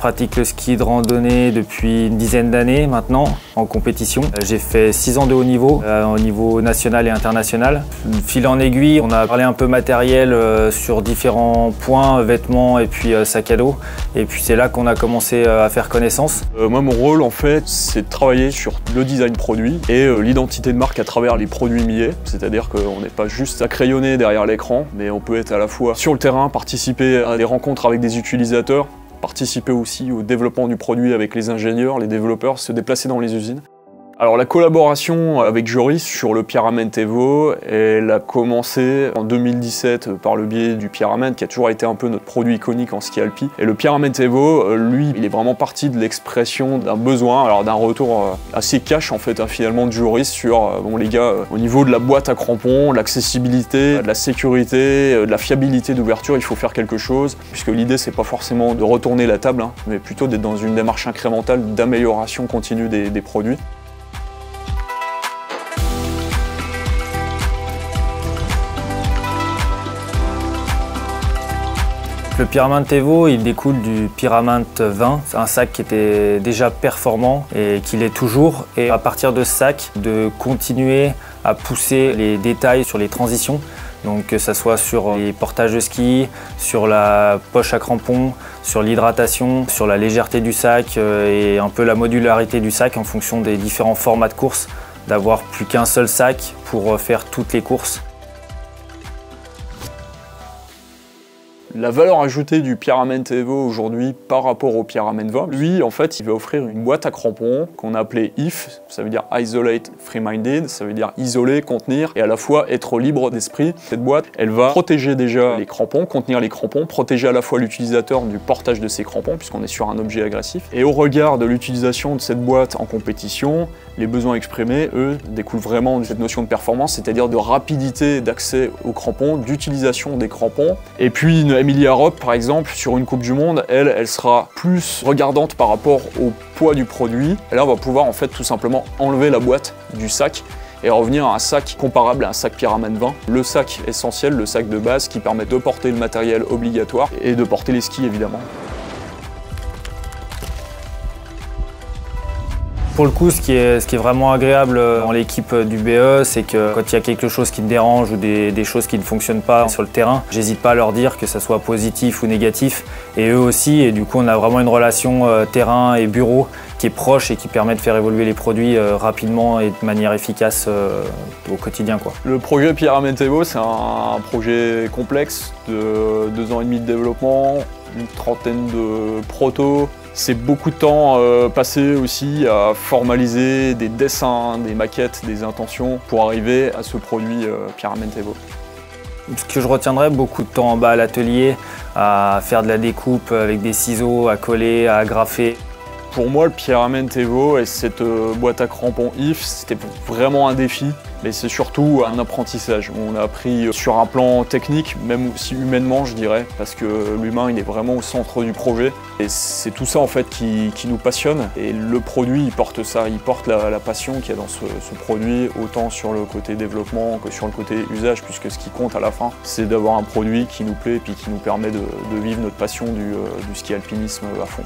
pratique le ski de randonnée depuis une dizaine d'années maintenant, en compétition. J'ai fait 6 ans de haut niveau, au niveau national et international. Fil en aiguille, on a parlé un peu matériel sur différents points, vêtements et puis sac à dos. Et puis c'est là qu'on a commencé à faire connaissance. Moi, mon rôle, en fait, c'est de travailler sur le design produit et l'identité de marque à travers les produits Millet. C'est-à-dire qu'on n'est pas juste à crayonner derrière l'écran, mais on peut être à la fois sur le terrain, participer à des rencontres avec des utilisateurs, participer aussi au développement du produit avec les ingénieurs, les développeurs, se déplacer dans les usines. Alors la collaboration avec Joris sur le Pyramante Evo, elle a commencé en 2017 par le biais du Pyramante qui a toujours été un peu notre produit iconique en ski alpi. Et le Pyramante Evo, lui, il est vraiment parti de l'expression d'un besoin, alors d'un retour assez cash en fait finalement de Joris sur, bon les gars, au niveau de la boîte à crampons, l'accessibilité, de la sécurité, de la fiabilité d'ouverture, il faut faire quelque chose, puisque l'idée c'est pas forcément de retourner la table, hein, mais plutôt d'être dans une démarche incrémentale d'amélioration continue des produits. Le Pyramante Evo, il découle du Pyramante 20. C'est un sac qui était déjà performant et qui l'est toujours. Et à partir de ce sac, de continuer à pousser les détails sur les transitions. Donc que ce soit sur les portages de ski, sur la poche à crampons, sur l'hydratation, sur la légèreté du sac et un peu la modularité du sac en fonction des différents formats de course. D'avoir plus qu'un seul sac pour faire toutes les courses. La valeur ajoutée du Pyramante Evo aujourd'hui par rapport au Pyramante 20, lui en fait il va offrir une boîte à crampons qu'on a appelée IF, ça veut dire Isolate Free-Minded, ça veut dire isoler, contenir et à la fois être libre d'esprit. Cette boîte elle va protéger déjà les crampons, contenir les crampons, protéger à la fois l'utilisateur du portage de ses crampons puisqu'on est sur un objet agressif. Et au regard de l'utilisation de cette boîte en compétition, les besoins exprimés, eux, découlent vraiment de cette notion de performance, c'est-à-dire de rapidité d'accès aux crampons, d'utilisation des crampons. Et puis une Emilia Ropp, par exemple, sur une Coupe du Monde, elle sera plus regardante par rapport au poids du produit. Et là, on va pouvoir en fait tout simplement enlever la boîte du sac et revenir à un sac comparable à un sac Pyramante 20. Le sac essentiel, le sac de base qui permet de porter le matériel obligatoire et de porter les skis évidemment. Pour le coup, ce qui est vraiment agréable dans l'équipe du BE, c'est que quand il y a quelque chose qui me dérange ou des choses qui ne fonctionnent pas sur le terrain, j'hésite pas à leur dire que ça soit positif ou négatif, et eux aussi, et du coup on a vraiment une relation terrain et bureau qui est proche et qui permet de faire évoluer les produits rapidement et de manière efficace au quotidien, quoi. Le projet Pyramante Evo, c'est un projet complexe de 2 ans et demi de développement, une trentaine de protos. C'est beaucoup de temps passé aussi à formaliser des dessins, des maquettes, des intentions pour arriver à ce produit Pyramante Evo. Ce que je retiendrai, beaucoup de temps en bas à l'atelier, à faire de la découpe avec des ciseaux, à coller, à agrafer. Pour moi, le Pyramante Evo et cette boîte à crampons IF, c'était vraiment un défi, mais c'est surtout un apprentissage. On a appris sur un plan technique, même aussi humainement, je dirais, parce que l'humain, il est vraiment au centre du projet. Et c'est tout ça, en fait, qui nous passionne. Et le produit, il porte ça, il porte la passion qu'il y a dans ce produit, autant sur le côté développement que sur le côté usage, puisque ce qui compte à la fin, c'est d'avoir un produit qui nous plaît et puis qui nous permet de vivre notre passion du ski alpinisme à fond.